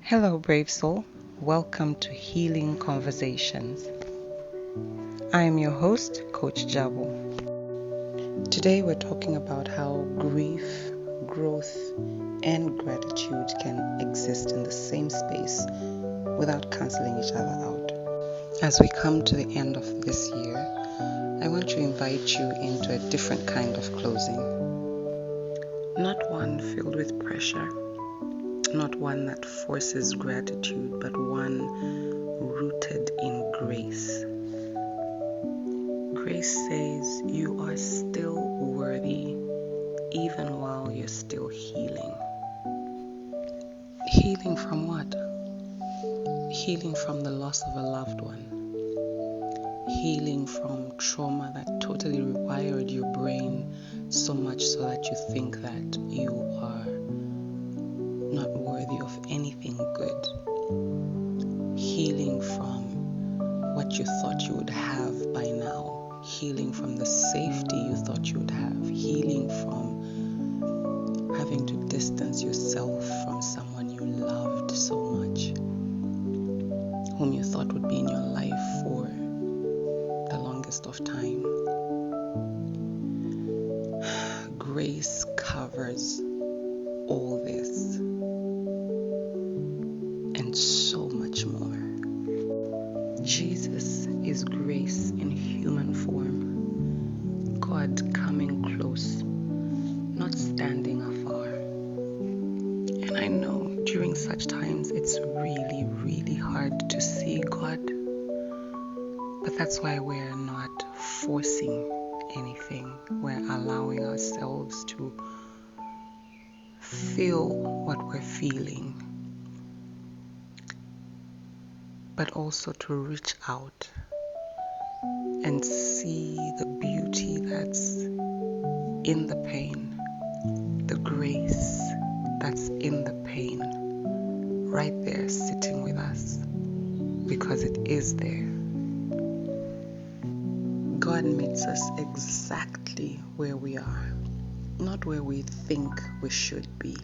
Hello, brave soul. Welcome to Healing Conversations. I am your host, Coach Jabu. Today we're talking about how grief, growth, and gratitude can exist in the same space without canceling each other out. As we come to the end of this year, I want to invite you into a different kind of closing. Not one filled with pressure, not one that forces gratitude, but one rooted in grace. Grace says you are still worthy even while you're still healing. Healing from what? Healing from the loss of a loved one. Healing from trauma that totally rewired your brain so much so that you think that you are not worthy of anything good. Healing from what you thought you would have by now. Healing from the safety you thought you would have. Healing from having to distance yourself from someone you loved so much, whom you thought would be in your life for the longest of time. Grace covers all this and so much more. Jesus is grace in human form. God coming close, not standing afar. And I know during such times it's really, really hard to see God. But that's why we're not forcing anything. We're allowing ourselves to feel what we're feeling, but also to reach out and see the beauty that's in the pain, the grace that's in the pain, right there sitting with us, because it is there. God meets us exactly where we are, not where we think we should be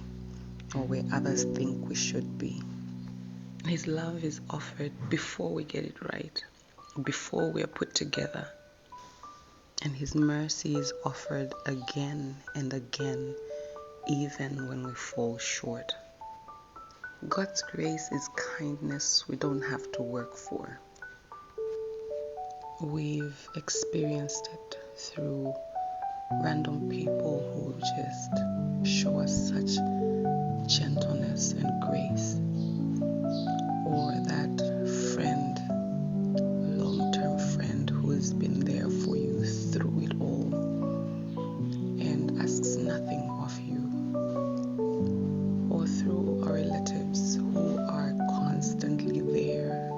or where others think we should be. His love is offered before we get it right, before we are put together. And His mercy is offered again and again, even when we fall short. God's grace is kindness we don't have to work for. We've experienced it through random people who just show us such gentleness and grace, or that friend, long-term friend who has been there for you through it all and asks nothing of you, or through our relatives who are constantly there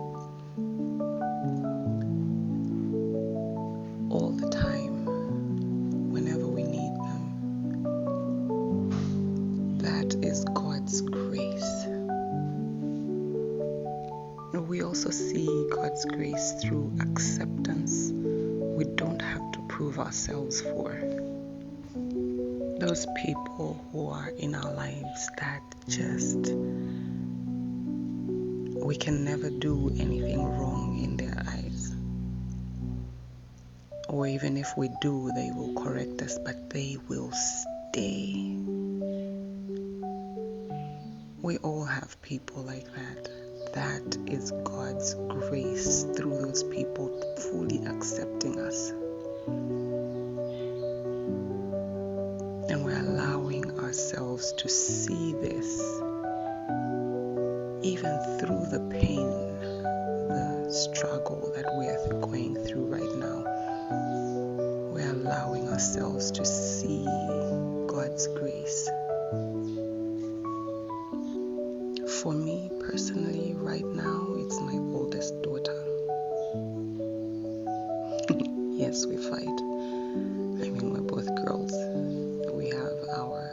all the time whenever we need them. That is God's grace. We also see God's grace through acceptance we don't have to prove ourselves for. Those people who are in our lives that just, we can never do anything wrong in their eyes. Or even if we do, they will correct us, but they will stay. We all have people like that. That is God's grace through those people fully accepting us. And we're allowing ourselves to see this even through the pain, the struggle that we are going through right now. We're allowing ourselves to see God's grace. For me personally, right now, it's my oldest daughter. Yes, we fight. I mean, we're both girls. We have our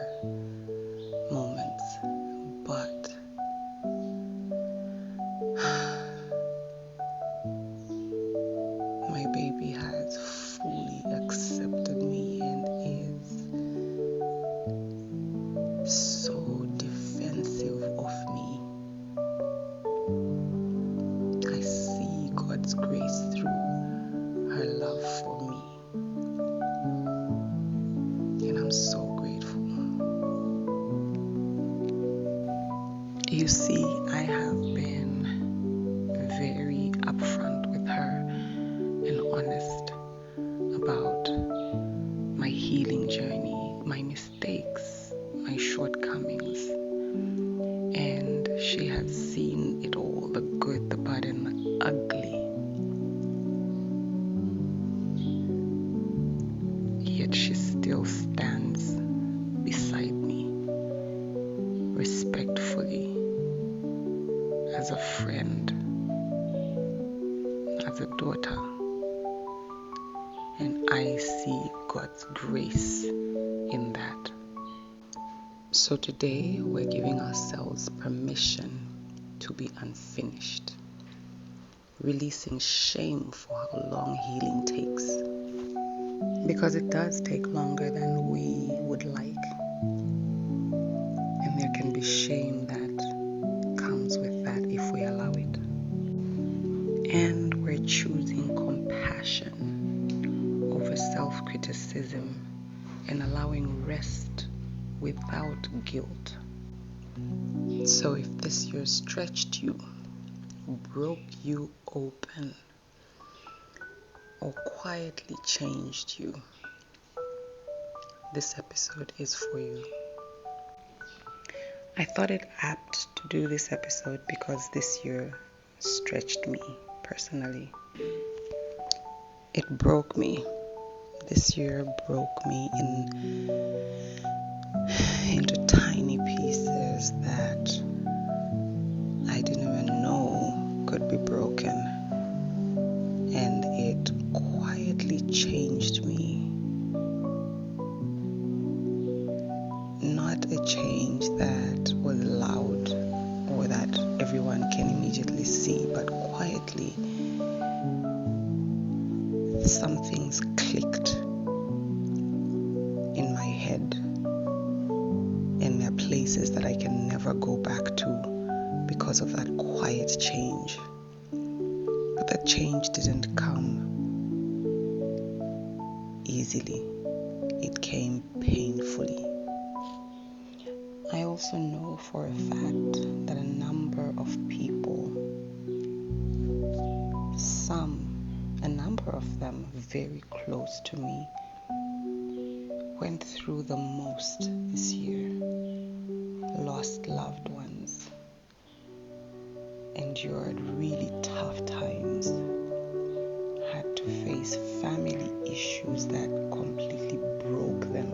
moments. But my baby has fully accepted me and is so defensive of me. You see, I have been very upfront with her and honest about my healing journey, my mistakes, my shortcomings. And she has seen it all, the good, the bad, and the ugly. Yet she still stands beside me, respectfully, as a friend, as a daughter. And I see God's grace in that. So today we're giving ourselves permission to be unfinished, releasing shame for how long healing takes. Because it does take longer than we would like. And there can be shame that comes with that if we allow it. And we're choosing compassion over self-criticism and allowing rest without guilt. So if this year stretched you, broke you open, or quietly changed you, this episode is for you. I thought it apt to do this episode because this year stretched me personally. It broke me. This year broke me into tiny pieces that I didn't even know could be broken. And it quietly changed me. Not a change that was loud or that everyone can immediately see, but quietly some things clicked in my head, and there are places that I can never go back to because of that quiet change. But that change didn't come easily. It came painfully. I also know for a fact that a number of people, a number of them very close to me, went through the most this year, lost loved ones, endured really tough times, had to face family issues that completely broke them.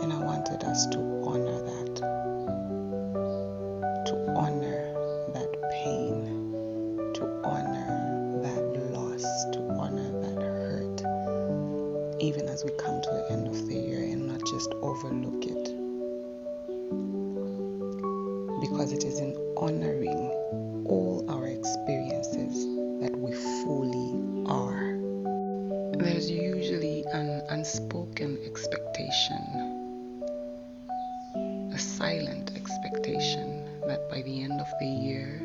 And I wanted us to honor that, to honor that pain, to honor that loss, to honor that hurt, even as we come to the end of the year, and not just overlook it. Because it is in honoring all our experiences that we fully are. There's usually an unspoken expectation, a silent expectation, that by the end of the year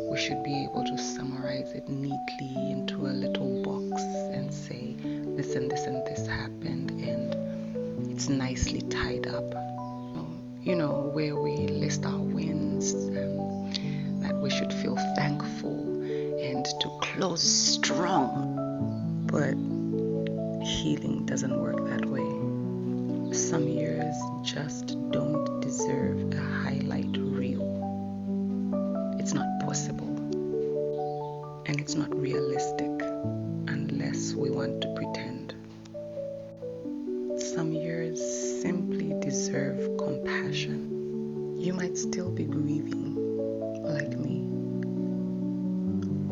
we should be able to summarize it neatly into a little box and say this and this and this happened, and it's nicely tied up. Where we list our wins, and that we should feel thankful and to close strong. But healing doesn't work that way. Some years just don't deserve a highlight reel. It's not possible. And it's not realistic unless we want to pretend. Some years simply deserve compassion. You might still be grieving, like me.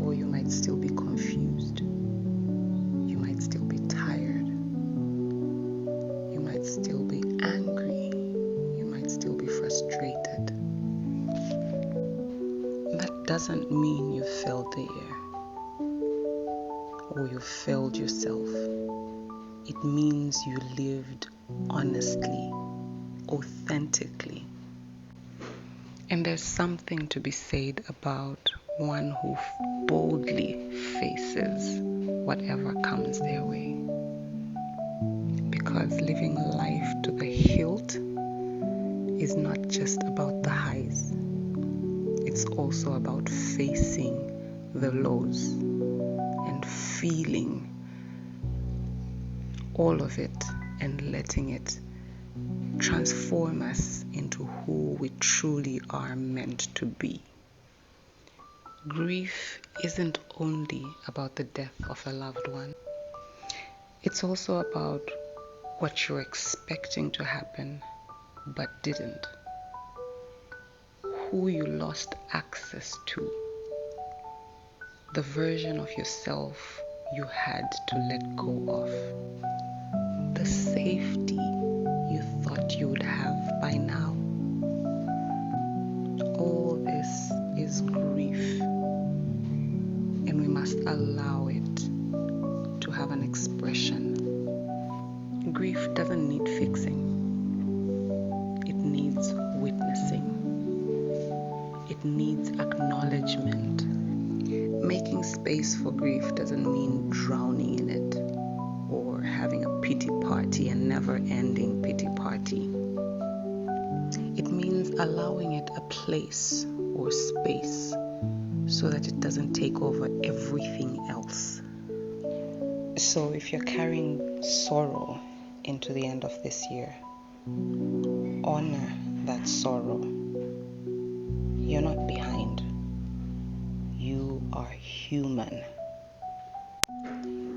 Or you might still be confused. You might still be tired. You might still be angry. You might still be frustrated. That doesn't mean you failed the year or you failed yourself. It means you lived honestly, authentically. And there's something to be said about one who boldly faces whatever comes their way. Because living life to the hilt is not just about the highs. It's also about facing the lows and feeling all of it and letting it transform us into who we truly are meant to be. Grief isn't only about the death of a loved one. It's also about what you're expecting to happen but didn't. Who you lost access to. The version of yourself you had to let go of. The safety you thought you would have by now. All this is grief, and we must allow it to have an expression. Grief doesn't need fixing. It needs witnessing. It needs acknowledgement. Making space for grief doesn't mean drowning in it or having a pity party, a never-ending pity party. It means allowing it a place or space so that it doesn't take over everything else. So if you're carrying sorrow into the end of this year, honor that sorrow. You're not behind. You are human.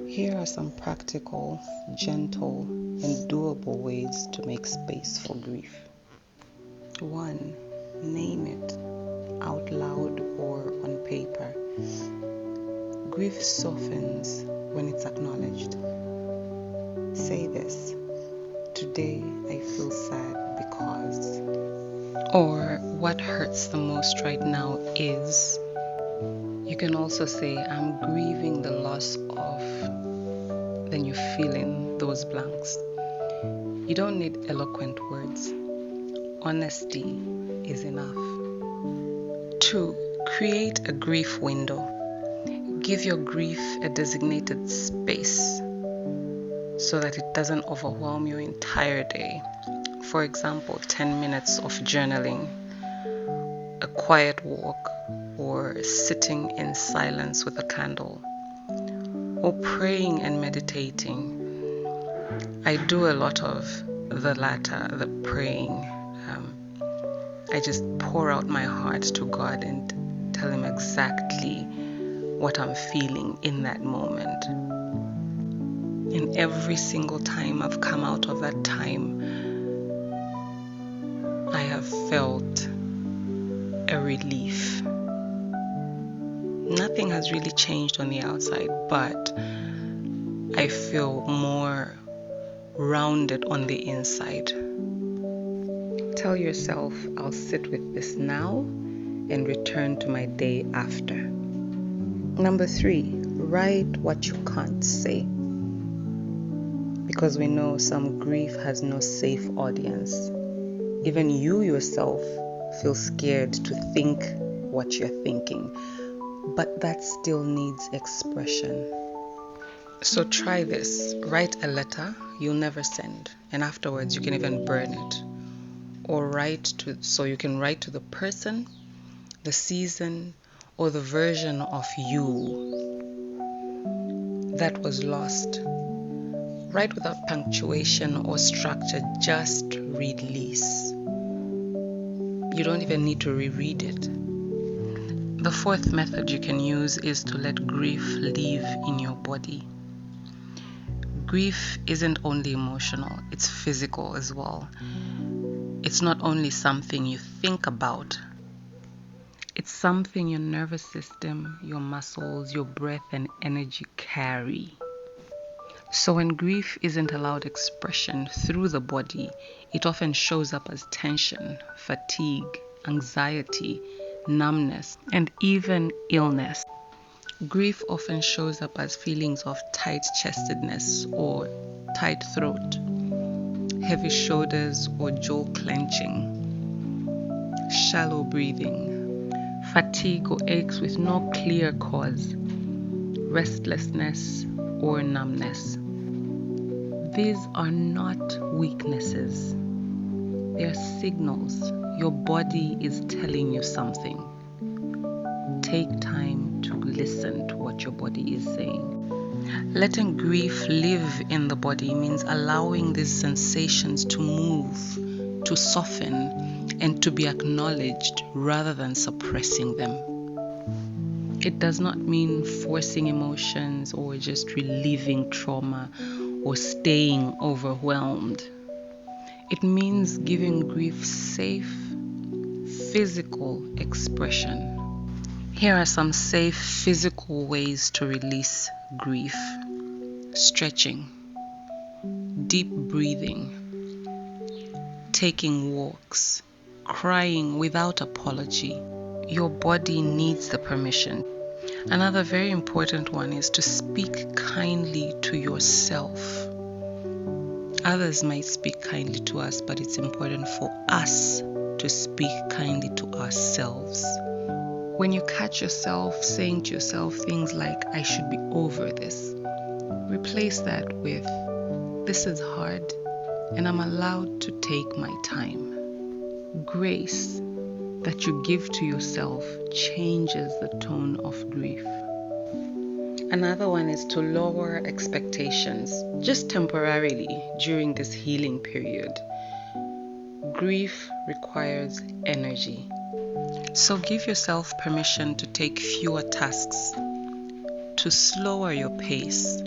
Here are some practical, gentle, and doable ways to make space for grief. 1. Name it out loud or on paper. Grief softens when it's acknowledged. Say this: today I feel sad because. Or what hurts the most right now is. You can also say, I'm grieving the loss of. Then you fill in those blanks. You don't need eloquent words. Honesty is enough. 2. Create a grief window. Give your grief a designated space so that it doesn't overwhelm your entire day. For example, 10 minutes of journaling, a quiet walk, or sitting in silence with a candle, or praying and meditating. I do a lot of the latter, the praying. I just pour out my heart to God and tell Him exactly what I'm feeling in that moment. And every single time I've come out of that time, I have felt a relief. Nothing has really changed on the outside, but I feel more rounded on the inside. Tell yourself, I'll sit with this now and return to my day after. Number 3, write what you can't say. Because we know some grief has no safe audience. Even you yourself feel scared to think what you're thinking, but that still needs expression. So try this. Write a letter you'll never send, and afterwards you can even burn it. Or so you can write to the person, the season, or the version of you that was lost. Write without punctuation or structure, just release. You don't even need to reread it. The 4th method you can use is to let grief live in your body. Grief isn't only emotional, it's physical as well. It's not only something you think about. It's something your nervous system, your muscles, your breath and energy carry. So when grief isn't allowed expression through the body, it often shows up as tension, fatigue, anxiety, numbness, and even illness. Grief often shows up as feelings of tight-chestedness or tight throat, heavy shoulders or jaw clenching, shallow breathing, fatigue or aches with no clear cause, restlessness or numbness. These are not weaknesses. They are signals. Your body is telling you something. Take time to listen to what your body is saying. Letting grief live in the body means allowing these sensations to move, to soften, and to be acknowledged rather than suppressing them. It does not mean forcing emotions or just relieving trauma or staying overwhelmed. It means giving grief safe, physical expression. Here are some safe physical ways to release grief. Stretching, deep breathing, taking walks, crying without apology. Your body needs the permission. Another very important one is to speak kindly to yourself. Others might speak kindly to us, but it's important for us to speak kindly to ourselves. When you catch yourself saying to yourself things like, I should be over this, replace that with, this is hard and I'm allowed to take my time. Grace that you give to yourself changes the tone of grief. Another one is to lower expectations, just temporarily during this healing period. Grief requires energy. So give yourself permission to take fewer tasks, to slower your pace.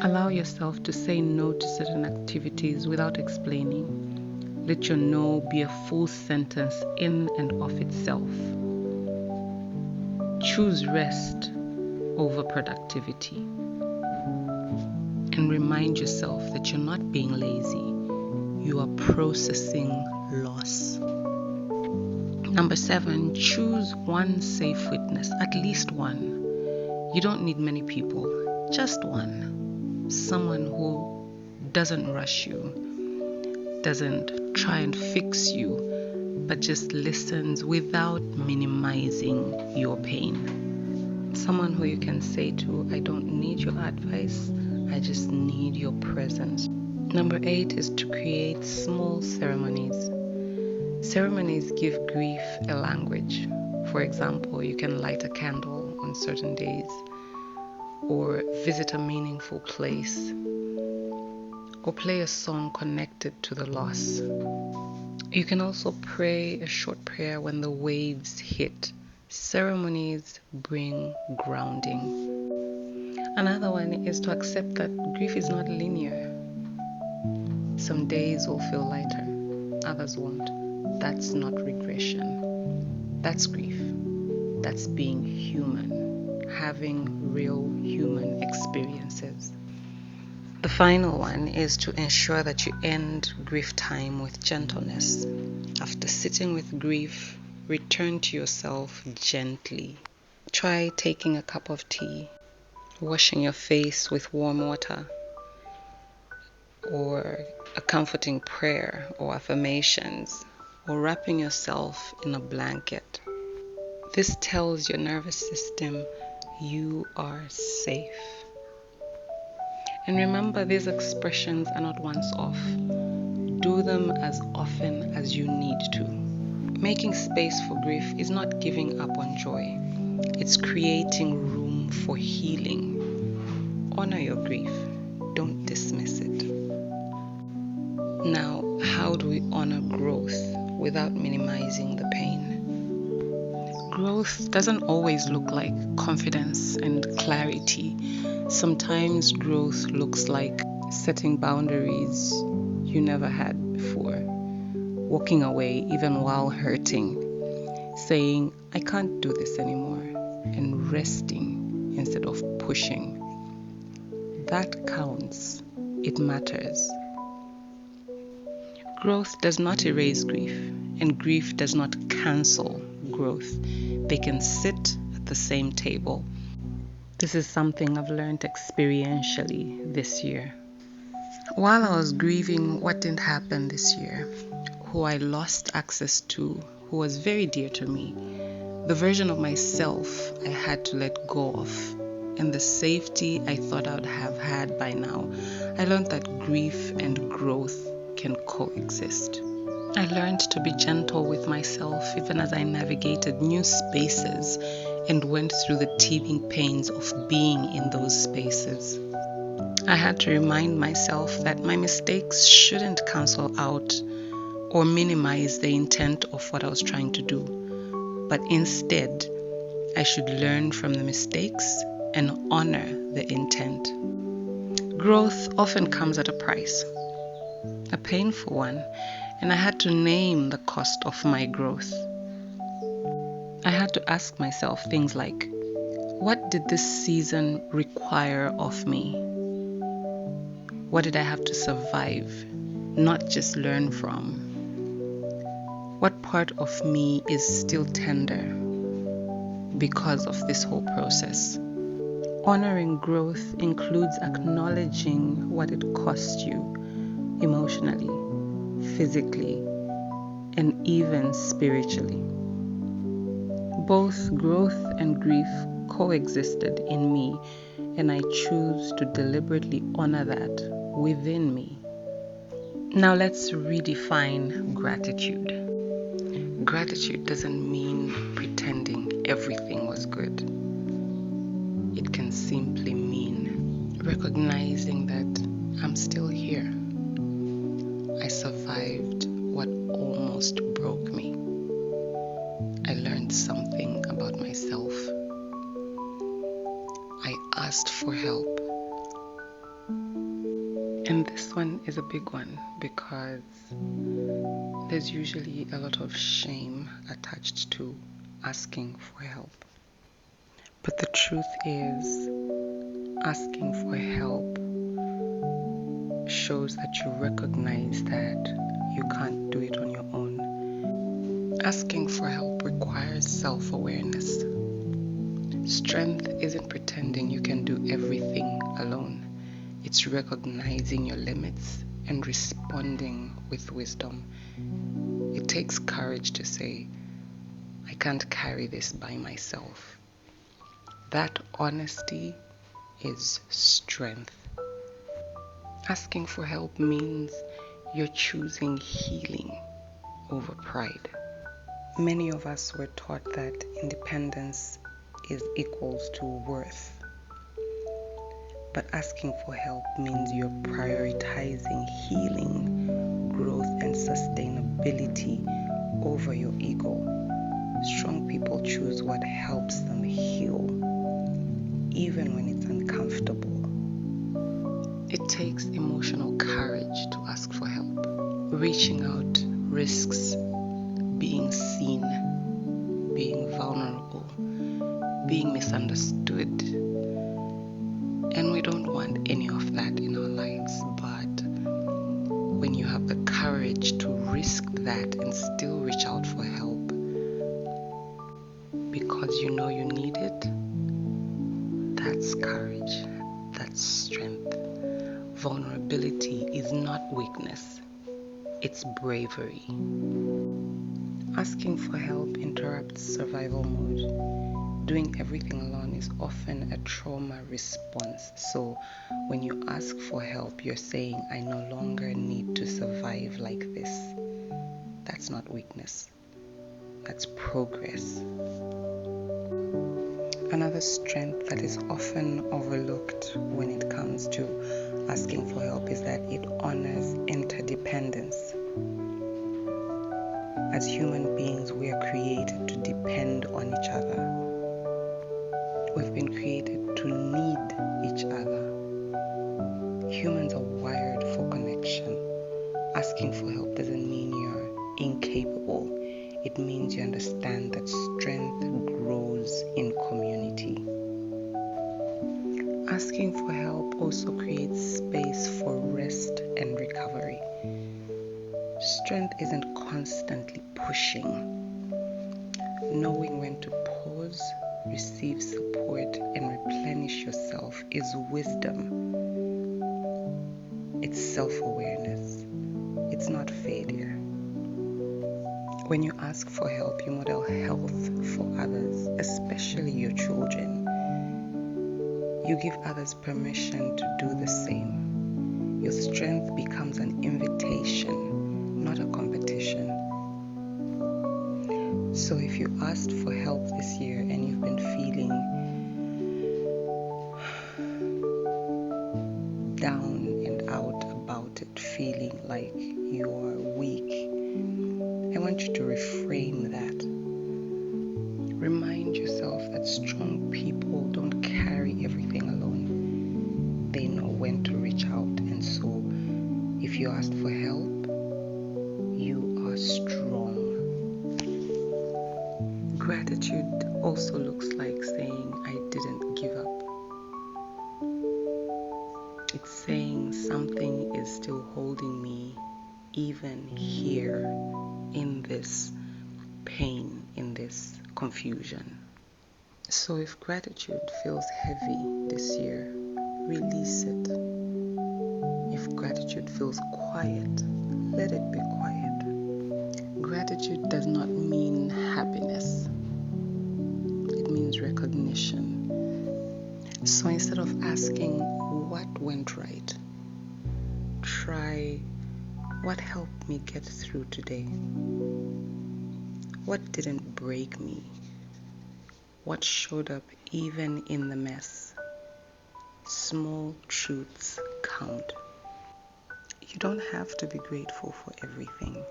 Allow yourself to say no to certain activities without explaining. Let your no be a full sentence in and of itself. Choose rest over productivity. And remind yourself that you're not being lazy. You are processing loss. Number 7, choose one safe witness, at least one. You don't need many people, just one. Someone who doesn't rush you, doesn't try and fix you, but just listens without minimizing your pain. Someone who you can say to, I don't need your advice, I just need your presence. Number 8 is to create small ceremonies. Ceremonies give grief a language. For example, you can light a candle on certain days, or visit a meaningful place, or play a song connected to the loss. You can also pray a short prayer when the waves hit. Ceremonies bring grounding. Another one is to accept that grief is not linear. Some days will feel lighter, others won't. That's not regression. That's grief. That's being human, having real human experiences. The final one is to ensure that you end grief time with gentleness. After sitting with grief, return to yourself gently. Try taking a cup of tea, washing your face with warm water, or a comforting prayer or affirmations, or wrapping yourself in a blanket. This tells your nervous system you are safe. And remember, these expressions are not once off. Do them as often as you need to. Making space for grief is not giving up on joy. It's creating room for healing. Honor your grief. Don't dismiss it. Now, how do we honor growth without minimizing the pain? Growth doesn't always look like confidence and clarity. Sometimes growth looks like setting boundaries you never had before, walking away even while hurting, saying, I can't do this anymore, and resting instead of pushing. That counts. It matters. Growth does not erase grief, and grief does not cancel growth. They can sit at the same table. This is something I've learned experientially this year. While I was grieving what didn't happen this year, who I lost access to, who was very dear to me, the version of myself I had to let go of, and the safety I thought I would have had by now, I learned that grief and growth can coexist. I learned to be gentle with myself even as I navigated new spaces and went through the teething pains of being in those spaces. I had to remind myself that my mistakes shouldn't cancel out or minimize the intent of what I was trying to do, but instead, I should learn from the mistakes and honor the intent. Growth often comes at a price, a painful one, and I had to name the cost of my growth. I had to ask myself things like, what did this season require of me? What did I have to survive, not just learn from? What part of me is still tender because of this whole process? Honoring growth includes acknowledging what it cost you emotionally, physically, and even spiritually. Both growth and grief coexisted in me, and I choose to deliberately honor that within me. Now let's redefine gratitude. Gratitude doesn't mean pretending everything was good. It can simply mean recognizing that I'm still here. I survived what almost broke me. I learned something about myself. I asked for help. And this one is a big one because there's usually a lot of shame attached to asking for help. But the truth is, asking for help shows that you recognize that you can't do it on your own. Asking for help requires self-awareness. Strength isn't pretending you can do everything alone. It's recognizing your limits and responding with wisdom. It takes courage to say, I can't carry this by myself. That honesty is strength. Asking for help means you're choosing healing over pride. Many of us were taught that independence is equals to worth. But asking for help means you're prioritizing healing, growth, and sustainability over your ego. Strong people choose what helps them heal, even when it's uncomfortable. It takes emotional courage to ask for help. Reaching out risks being seen, being vulnerable, being misunderstood. And we don't want any of that in our lives, but when you have the courage to risk that and still reach out for help because you know you need it, that's courage, that's strength. Vulnerability is not weakness, it's bravery. Asking for help interrupts survival mode. Doing everything alone is often a trauma response. So when you ask for help, you're saying, I no longer need to survive like this. That's not weakness. That's progress. Another strength that is often overlooked when it comes to asking for help is that it honors interdependence. As human beings, we are created to depend on each other. We've been created to need each other. Humans are wired for connection. Asking for help doesn't mean you're incapable. It means you understand that strength grows in community. Asking for help also creates space for rest and recovery. Strength isn't constantly pushing. Knowing when to pause, receive support, and replenish yourself is wisdom. It's self-awareness. It's not failure. When you ask for help, you model health for others, especially your children. You give others permission to do the same. Your strength becomes an invitation, not a competition. So if you asked for help this year and you've been feeling down and out about it, feeling like you're weak, I want you to reframe that. Remind yourself that strong people don't carry everything alone. They know when to reach out, and so if you asked for help, you are strong. Gratitude also looks like saying, I didn't give up. It's saying something is still holding me even here in this pain, in this confusion. So if gratitude feels heavy this year, release it. If gratitude feels quiet, let it be quiet. Gratitude does not mean happiness. It means recognition. So instead of asking what went right, try what helped me get through today. What didn't break me? What showed up even in the mess? Small truths count. You don't have to be grateful for everything.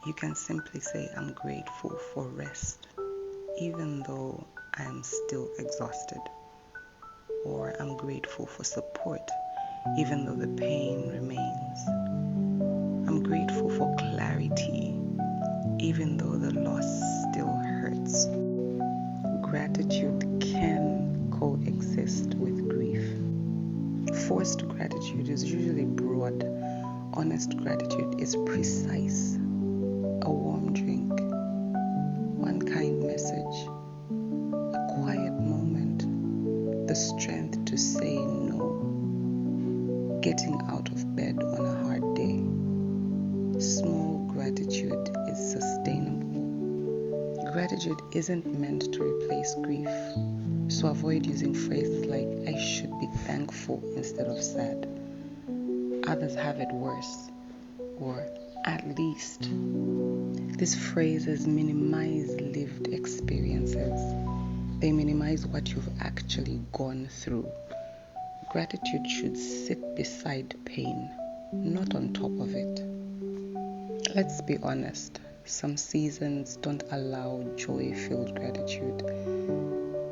You can simply say, I'm grateful for rest, even though I'm still exhausted. Or I'm grateful for support, even though the pain remains. I'm grateful for clarity, even though the loss still hurts. Gratitude can coexist with grief. Forced gratitude is usually broad. Honest gratitude is precise. A warm drink, one kind message, a quiet moment, the strength to say no, getting out of bed on a hard day. Small gratitude is sustainable. Gratitude isn't meant to replace grief, so avoid using phrases like, I should be thankful instead of sad. Others have it worse, or at least. These phrases minimize lived experiences. They minimize what you've actually gone through. Gratitude should sit beside pain, not on top of it. Let's be honest, some seasons don't allow joy-filled gratitude.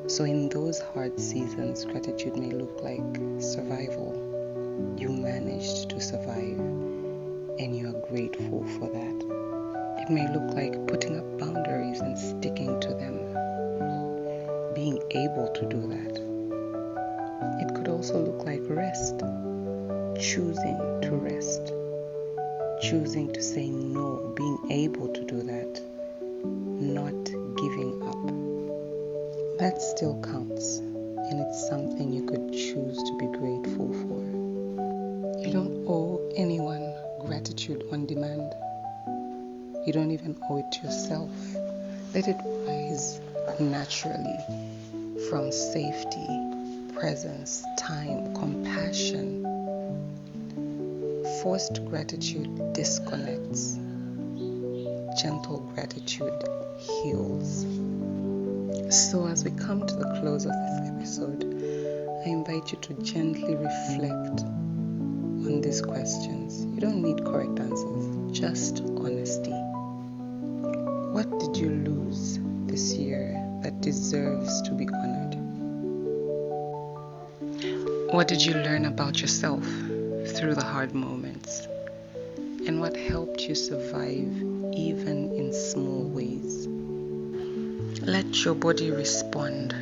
So in those hard seasons, gratitude may look like survival. You managed to survive, and you are grateful for that. It may look like putting up boundaries and sticking to them, being able to do that. It could also look like rest, choosing to rest, choosing to say no, being able to do that, not giving up. That still counts, and it's something you could choose to be grateful for. You don't owe anyone gratitude on demand. You don't even owe it to yourself. Let it rise naturally from safety, presence, time, compassion. Forced gratitude disconnects. Gentle gratitude heals. So as we come to the close of this episode, I invite you to gently reflect on these questions. You don't need correct answers, just honesty. What did you lose this year that deserves to be honored? What did you learn about yourself through the hard moments? And what helped you survive even in small ways? Let your body respond.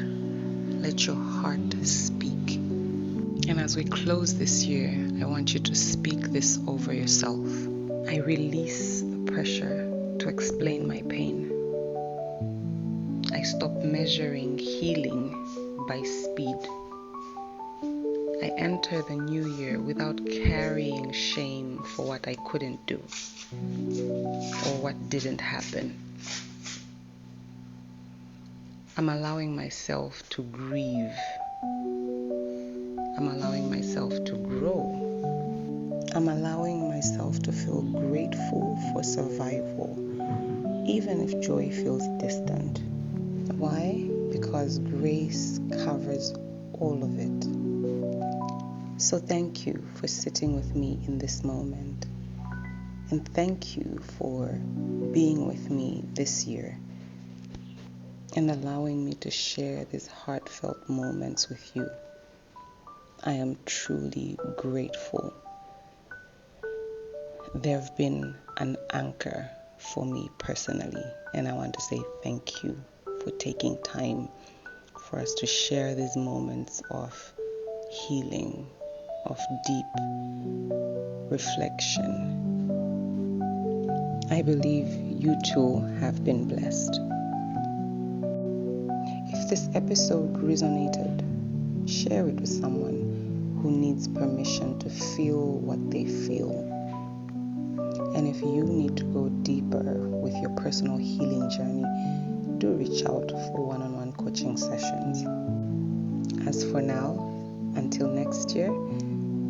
Let your heart speak. And as we close this year, I want you to speak this over yourself. I release the pressure to explain my pain. I stop measuring healing by speed. I enter the new year without carrying shame for what I couldn't do or what didn't happen. I'm allowing myself to grieve. I'm allowing myself to grow. I'm allowing myself to feel grateful for survival, even if joy feels distant. Why? Because grace covers all of it. So thank you for sitting with me in this moment. And thank you for being with me this year and allowing me to share these heartfelt moments with you. I am truly grateful. They've been an anchor for me personally, and I want to say thank you for taking time for us to share these moments of healing, of deep reflection. I believe you too have been blessed. If this episode resonated, share it with someone who needs permission to feel what they feel. And if you need to go deeper with your personal healing journey, do reach out for one-on-one coaching sessions. As for now, until next year,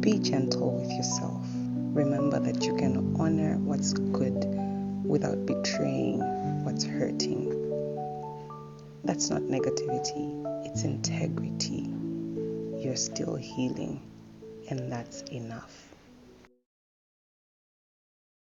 be gentle with yourself. Remember that you can honor what's good without betraying what's hurting. That's not negativity, it's integrity. You're still healing, and that's enough.